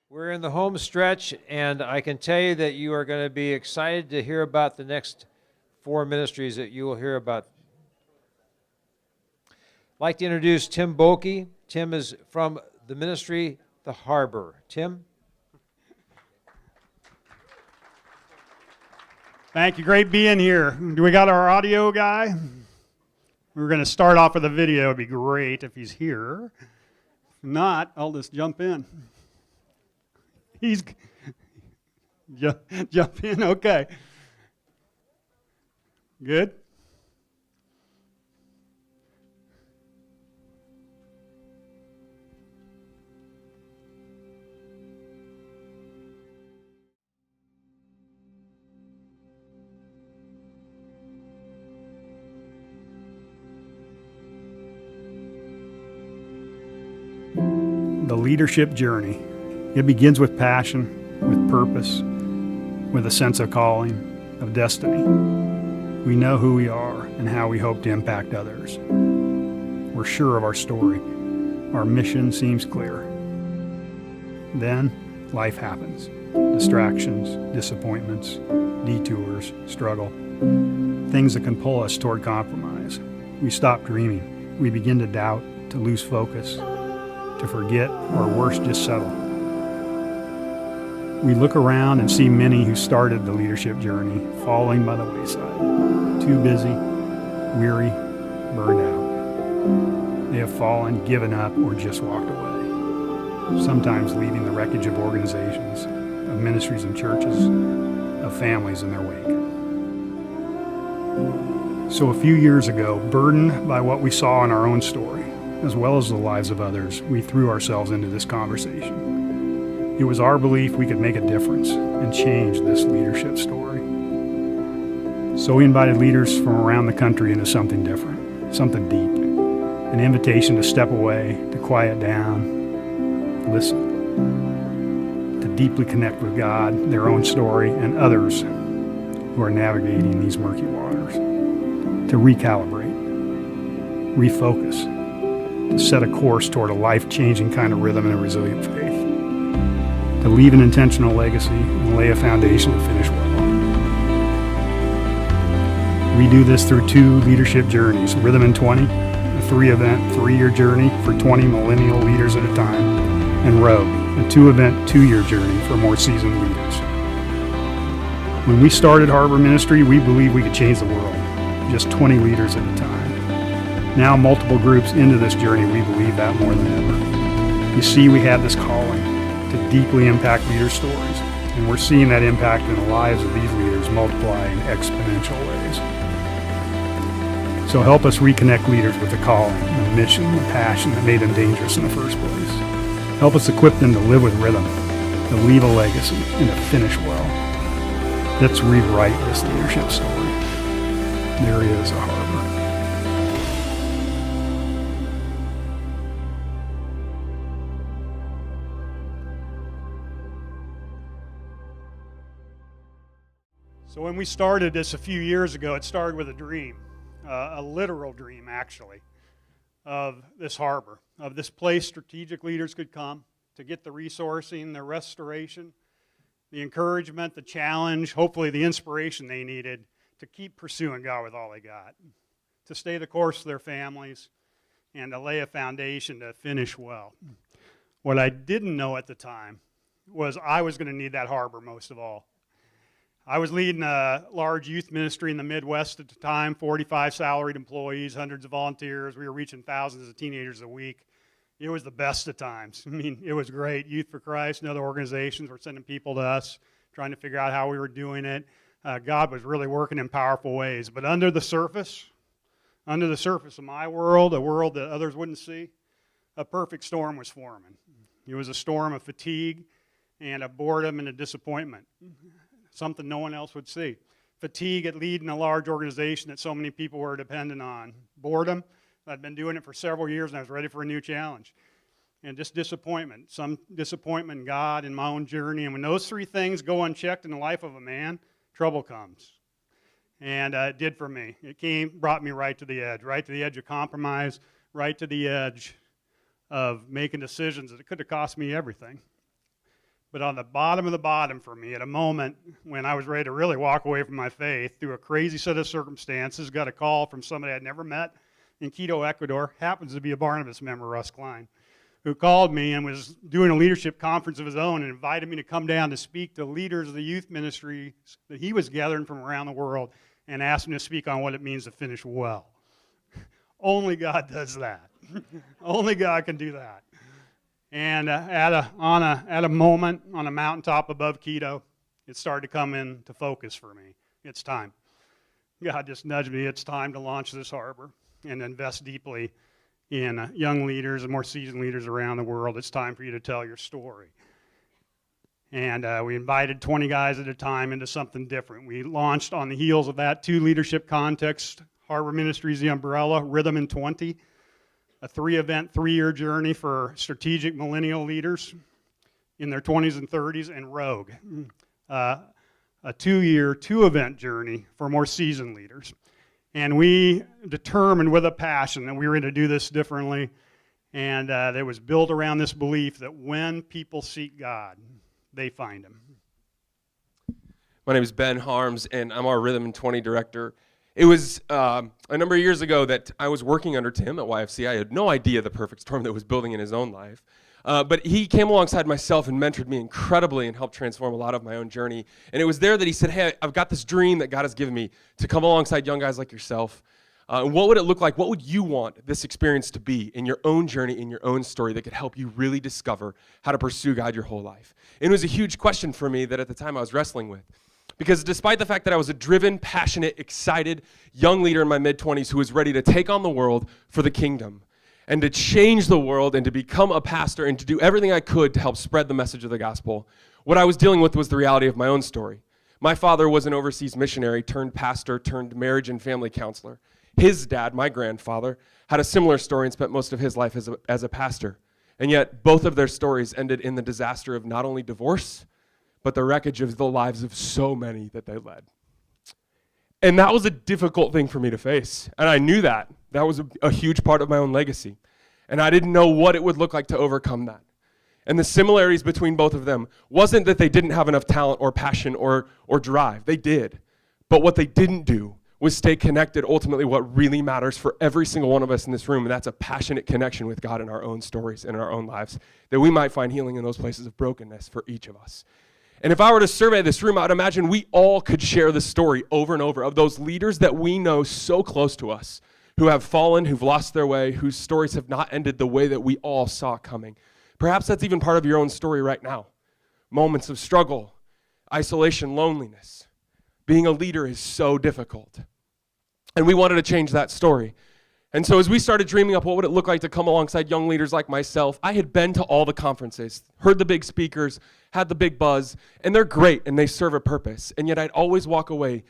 We're in the home stretch, and I can tell you that you are going to be excited to hear about the next four ministries that you will hear about. I'd like to introduce Tim Bohlke. Tim is from the ministry, The Harbor. Tim? Thank you. Great being here. Do we got our audio guy? We're going to start off with a video. It'd be great if he's here. If not, I'll just jump in. He's jump in. Okay. Good. The leadership journey. It begins with passion, with purpose, with a sense of calling, of destiny. We know who we are and how we hope to impact others. We're sure of our story. Our mission seems clear. Then, life happens. Distractions, disappointments, detours, struggle. Things that can pull us toward compromise. We stop dreaming. We begin to doubt, to lose focus, to forget, or worse, just settle. We look around and see many who started the leadership journey falling by the wayside, too busy, weary, burned out. They have fallen, given up, or just walked away, sometimes leaving the wreckage of organizations, of ministries and churches, of families in their wake. So a few years ago, burdened by what we saw in our own story, as well as the lives of others, we threw ourselves into this conversation. It was our belief we could make a difference and change this leadership story. So we invited leaders from around the country into something different, something deep, an invitation to step away, to quiet down, listen, to deeply connect with God, their own story, and others who are navigating these murky waters, to recalibrate, refocus, to set a course toward a life-changing kind of rhythm and a resilient faith, to leave an intentional legacy and lay a foundation to finish well. We do this through two leadership journeys, Rhythm in 20, a three-event, three-year journey for 20 millennial leaders at a time, and Rogue, a two-event, two-year journey for more seasoned leaders. When we started Harbor Ministry, we believed we could change the world, just 20 leaders at a time. Now, multiple groups into this journey, we believe that more than ever. You see, we have this calling to deeply impact leader stories, and we're seeing that impact in the lives of these leaders multiply in exponential ways. So help us reconnect leaders with the calling, the mission, the passion that made them dangerous in the first place. Help us equip them to live with rhythm, to leave a legacy, and to finish well. Let's rewrite this leadership story. There is a harbor. So when we started this a few years ago, it started with a dream, a literal dream actually, of this harbor, of this place strategic leaders could come to get the resourcing, the restoration, the encouragement, the challenge, hopefully the inspiration they needed to keep pursuing God with all they got, to stay the course for their families, and to lay a foundation to finish well. What I didn't know at the time was I was going to need that harbor most of all. I was leading a large youth ministry in the Midwest at the time, 45 salaried employees, hundreds of volunteers. We were reaching thousands of teenagers a week. It was the best of times. I mean, it was great. Youth for Christ and other organizations were sending people to us, trying to figure out how we were doing it. God was really working in powerful ways. But under the surface of my world, a world that others wouldn't see, a perfect storm was forming. It was a storm of fatigue and a boredom and a disappointment. Something no one else would see. Fatigue at leading a large organization that so many people were dependent on. Boredom, I'd been doing it for several years and I was ready for a new challenge. And just disappointment, some disappointment in God in my own journey. And when those three things go unchecked in the life of a man, trouble comes. And it did for me. It brought me right to the edge of compromise, right to the edge of making decisions that could have cost me everything. But on the bottom of the bottom for me, at a moment when I was ready to really walk away from my faith, through a crazy set of circumstances, got a call from somebody I'd never met in Quito, Ecuador, happens to be a Barnabas member, Russ Klein, who called me and was doing a leadership conference of his own and invited me to come down to speak to leaders of the youth ministry that he was gathering from around the world, and asked me to speak on what it means to finish well. Only God does that. Only God can do that. And at a moment on a mountaintop above Quito, it started to come into focus for me. It's time. God just nudged me. It's time to launch this harbor and invest deeply in young leaders and more seasoned leaders around the world. It's time for you to tell your story. And we invited 20 guys at a time into something different. We launched on the heels of that 2 leadership contexts, Harbor Ministries, the umbrella, Rhythm in 20, a 3-event, 3-year journey for strategic millennial leaders in their 20s and 30s, and Rogue, a 2-year, 2-event journey for more seasoned leaders. And we determined with a passion that we were going to do this differently, and it was built around this belief that when people seek God, they find Him. My name is Ben Harms, and I'm our Rhythm in 20 director. It was a number of years ago that I was working under Tim at YFC. I had no idea the perfect storm that was building in his own life. But he came alongside myself and mentored me incredibly and helped transform a lot of my own journey. And it was there that he said, hey, I've got this dream that God has given me to come alongside young guys like yourself. And what would it look like? What would you want this experience to be in your own journey, in your own story that could help you really discover how to pursue God your whole life? And it was a huge question for me that at the time I was wrestling with. Because despite the fact that I was a driven, passionate, excited young leader in my mid-20s who was ready to take on the world for the kingdom and to change the world and to become a pastor and to do everything I could to help spread the message of the gospel, what I was dealing with was the reality of my own story. My father was an overseas missionary turned pastor turned marriage and family counselor. His dad, my grandfather, had a similar story and spent most of his life as a pastor. And yet both of their stories ended in the disaster of not only divorce, but the wreckage of the lives of so many that they led. And that was a difficult thing for me to face. And I knew that. That was a huge part of my own legacy. And I didn't know what it would look like to overcome that. And the similarities between both of them wasn't that they didn't have enough talent or passion or drive. They did. But what they didn't do was stay connected, ultimately what really matters for every single one of us in this room, and that's a passionate connection with God in our own stories and in our own lives, that we might find healing in those places of brokenness for each of us. And if I were to survey this room, I would imagine we all could share the story over and over of those leaders that we know so close to us, who have fallen, who've lost their way, whose stories have not ended the way that we all saw coming. Perhaps that's even part of your own story right now. Moments of struggle, isolation, loneliness. Being a leader is so difficult. And we wanted to change that story. And so as we started dreaming up what would it look like to come alongside young leaders like myself, I had been to all the conferences, heard the big speakers, had the big buzz, and they're great and they serve a purpose. And yet I'd always walk away,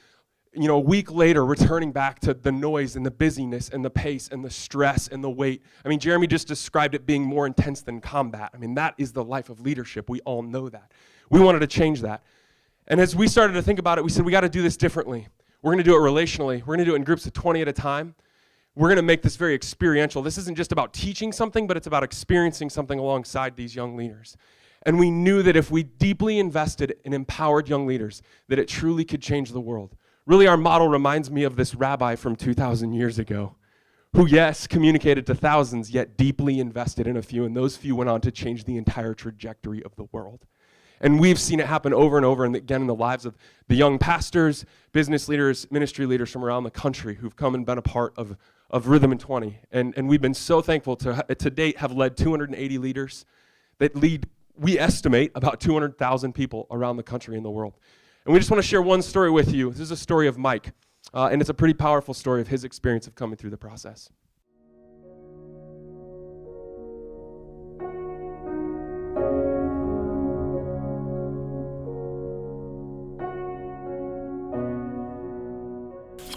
a week later, returning back to the noise and the busyness and the pace and the stress and the weight. I mean, Jeremy just described it being more intense than combat. I mean, that is the life of leadership. We all know that. We wanted to change that. And as we started to think about it, we said, we got to do this differently. We're going to do it relationally. We're going to do it in groups of 20 at a time. We're going to make this very experiential. This isn't just about teaching something, but it's about experiencing something alongside these young leaders. And we knew that if we deeply invested in empowered young leaders, that it truly could change the world. Really, our model reminds me of this rabbi from 2,000 years ago, who, yes, communicated to thousands, yet deeply invested in a few, and those few went on to change the entire trajectory of the world. And we've seen it happen over and over and again in the lives of the young pastors, business leaders, ministry leaders from around the country who've come and been a part of Rhythm in 20. And we've been so thankful to date have led 280 leaders that lead, we estimate, about 200,000 people around the country and the world. And we just want to share one story with you. This is a story of Mike, and it's a pretty powerful story of his experience of coming through the process.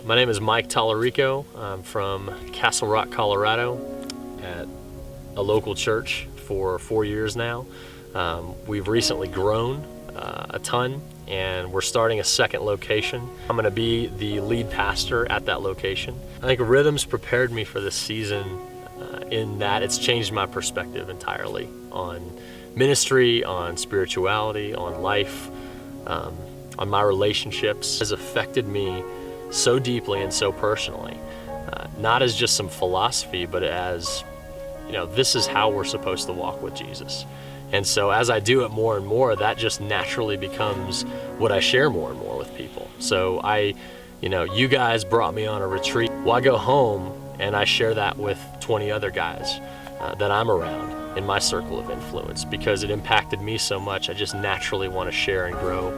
My name is Mike Tallarico. I'm from Castle Rock, Colorado, at a local church for 4 years now. We've recently grown a ton, and we're starting a second location. I'm going to be the lead pastor at that location. I think Rhythm's prepared me for this season in that it's changed my perspective entirely on ministry, on spirituality, on life, on my relationships, has affected me so deeply and so personally. Not as just some philosophy, but as, this is how we're supposed to walk with Jesus. And so as I do it more and more, that just naturally becomes what I share more and more with people. So you guys brought me on a retreat. Well, I go home and I share that with 20 other guys that I'm around in my circle of influence, because it impacted me so much. I just naturally want to share and grow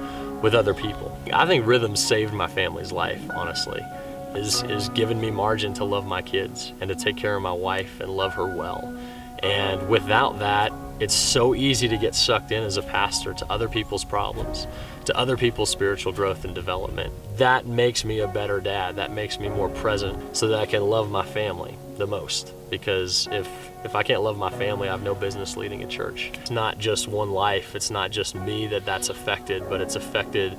with other people. I think Rhythm saved my family's life, honestly. Is given me margin to love my kids and to take care of my wife and love her well. And without that, it's so easy to get sucked in as a pastor to other people's problems, to other people's spiritual growth and development. That makes me a better dad. That makes me more present so that I can love my family the most. Because if I can't love my family, I have no business leading a church. It's not just one life. It's not just me that's affected, but it's affected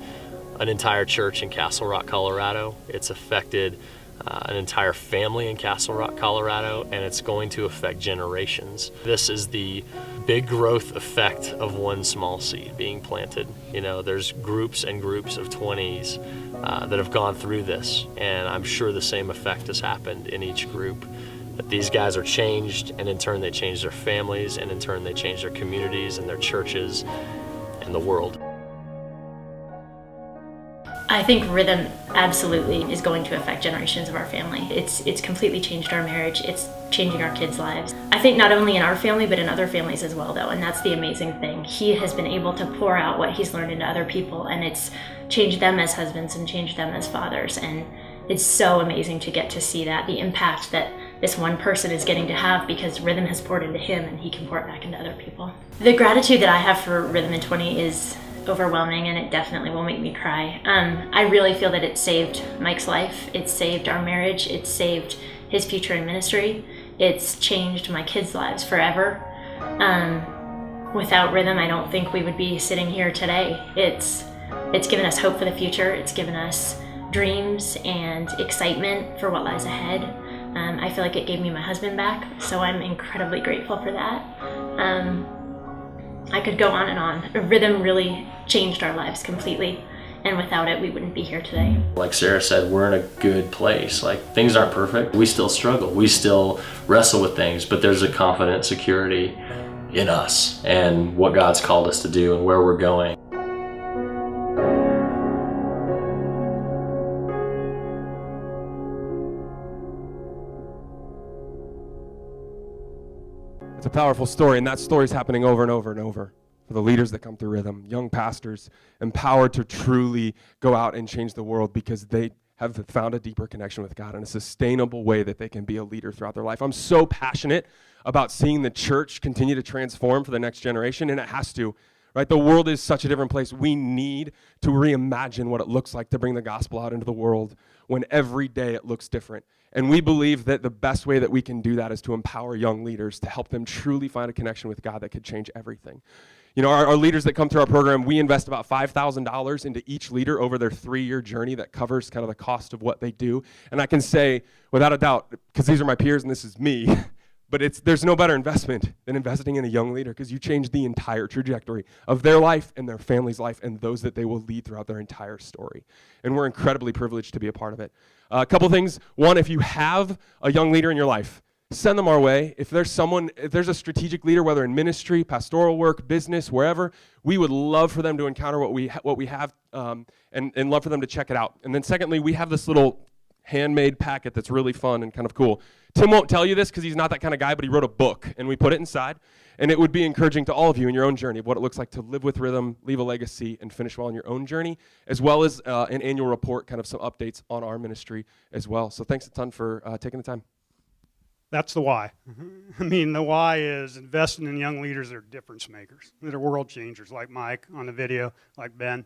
an entire church in Castle Rock, Colorado. It's affected an entire family in Castle Rock, Colorado, and it's going to affect generations. This is the big growth effect of one small seed being planted. There's groups and groups of 20s that have gone through this, and I'm sure the same effect has happened in each group. That these guys are changed, and in turn they change their families, and in turn they change their communities and their churches and the world. I think Rhythm absolutely is going to affect generations of our family. It's completely changed our marriage. It's changing our kids' lives. I think not only in our family, but in other families as well, though, and that's the amazing thing. He has been able to pour out what he's learned into other people, and it's changed them as husbands and changed them as fathers, and it's so amazing to get to see that, the impact that this one person is getting to have because Rhythm has poured into him and he can pour it back into other people. The gratitude that I have for Rhythm in 20 is overwhelming, and it definitely will make me cry. I really feel that it saved Mike's life. It saved our marriage. It saved his future in ministry. It's changed my kids' lives forever. Without Rhythm, I don't think we would be sitting here today. It's given us hope for the future. It's given us dreams and excitement for what lies ahead. I feel like it gave me my husband back, so I'm incredibly grateful for that. I could go on and on. Rhythm really changed our lives completely, and without it, we wouldn't be here today. Like Sarah said, we're in a good place. Like, things aren't perfect. We still struggle. We still wrestle with things, but there's a confident security in us and what God's called us to do and where we're going. It's a powerful story, and that story is happening over and over and over for the leaders that come through Rhythm, young pastors empowered to truly go out and change the world because they have found a deeper connection with God in a sustainable way that they can be a leader throughout their life. I'm so passionate about seeing the church continue to transform for the next generation, and it has to. Right? The world is such a different place. We need to reimagine what it looks like to bring the gospel out into the world when every day it looks different. And we believe that the best way that we can do that is to empower young leaders to help them truly find a connection with God that could change everything. Our leaders that come through our program, we invest about $5,000 into each leader over their 3-year journey that covers kind of the cost of what they do. And I can say, without a doubt, because these are my peers and this is me, but there's no better investment than investing in a young leader, because you change the entire trajectory of their life and their family's life and those that they will lead throughout their entire story. And we're incredibly privileged to be a part of it. A couple things. One, if you have a young leader in your life, send them our way. If there's a strategic leader, whether in ministry, pastoral work, business, wherever, we would love for them to encounter what we have and love for them to check it out. And then secondly, we have this little handmade packet that's really fun and kind of cool. Tim won't tell you this because he's not that kind of guy, but he wrote a book, and we put it inside. And it would be encouraging to all of you in your own journey of what it looks like to live with Rhythm, leave a legacy, and finish well in your own journey, as well as an annual report, kind of some updates on our ministry as well. So thanks a ton for taking the time. That's the why. I mean, the why is investing in young leaders that are difference makers, that are world changers, like Mike on the video, like Ben,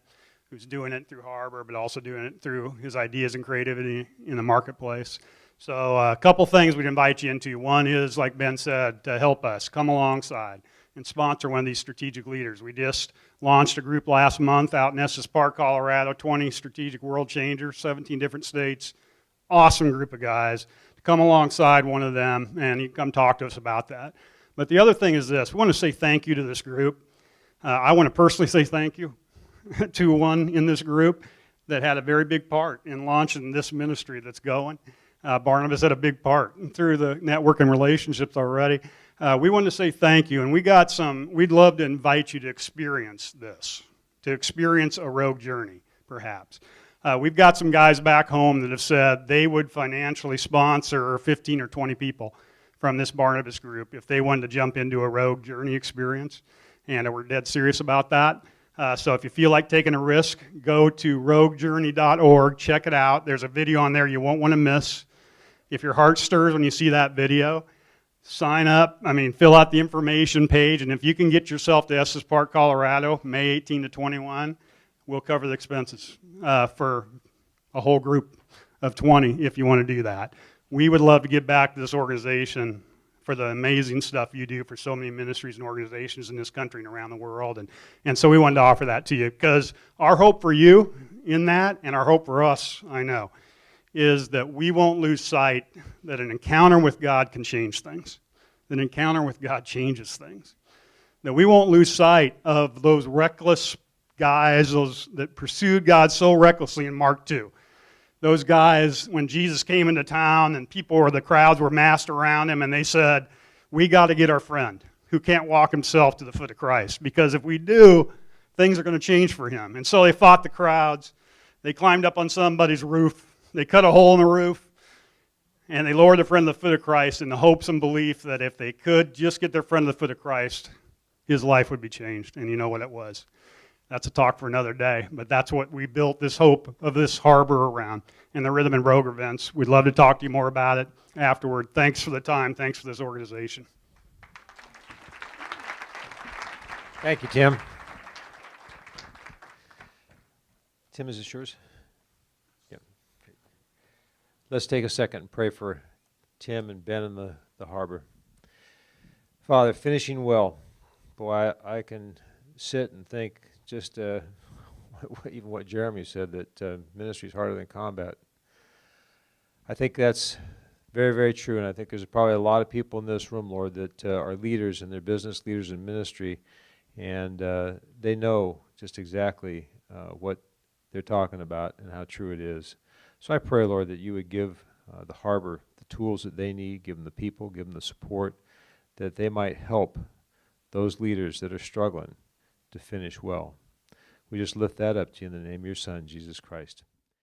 who's doing it through Harbor, but also doing it through his ideas and creativity in the marketplace. So a couple things we'd invite you into. One is, like Ben said, to help us, come alongside and sponsor one of these strategic leaders. We just launched a group last month out in Estes Park, Colorado, 20 strategic world changers, 17 different states. Awesome group of guys. To come alongside one of them, and you come talk to us about that. But the other thing is this. We want to say thank you to this group. I want to personally say thank you to one in this group that had a very big part in launching this ministry that's going. Barnabas had a big part through the network and relationships already. We want to say thank you, and we'd love to invite you to experience this, to experience a Rogue Journey, perhaps. We've got some guys back home that have said they would financially sponsor 15 or 20 people from this Barnabas group if they wanted to jump into a Rogue Journey experience, and we're dead serious about that. So if you feel like taking a risk, go to roguejourney.org, check it out. There's a video on there you won't want to miss. If your heart stirs when you see that video, sign up. Fill out the information page, and if you can get yourself to Estes Park, Colorado, May 18 to 21, we'll cover the expenses for a whole group of 20 if you want to do that. We would love to give back to this organization for the amazing stuff you do for so many ministries and organizations in this country and around the world. And so we wanted to offer that to you, because our hope for you in that, and our hope for us, I know, is that we won't lose sight that an encounter with God can change things. That an encounter with God changes things. That we won't lose sight of those reckless guys, those that pursued God so recklessly in Mark 2. Those guys, when Jesus came into town and the crowds were massed around him, and they said, we got to get our friend who can't walk himself to the foot of Christ, because if we do, things are going to change for him. And so they fought the crowds. They climbed up on somebody's roof. They cut a hole in the roof, and they lowered their friend to the foot of Christ in the hopes and belief that if they could just get their friend to the foot of Christ, his life would be changed. And you know what it was. That's a talk for another day, but that's what we built this hope of this harbor around, and the Rhythm and Rogue events. We'd love to talk to you more about it afterward. Thanks for the time. Thanks for this organization. Thank you, Tim. Tim, is this yours? Yep. Let's take a second and pray for Tim and Ben in the harbor. Father, finishing well. Boy, I can sit and think just even what Jeremy said, that ministry is harder than combat. I think that's very, very true, and I think there's probably a lot of people in this room, Lord, that are leaders, and they're business leaders in ministry, and they know just exactly what they're talking about and how true it is. So I pray, Lord, that you would give the harbor the tools that they need, give them the people, give them the support, that they might help those leaders that are struggling to finish well. We just lift that up to you in the name of your Son, Jesus Christ.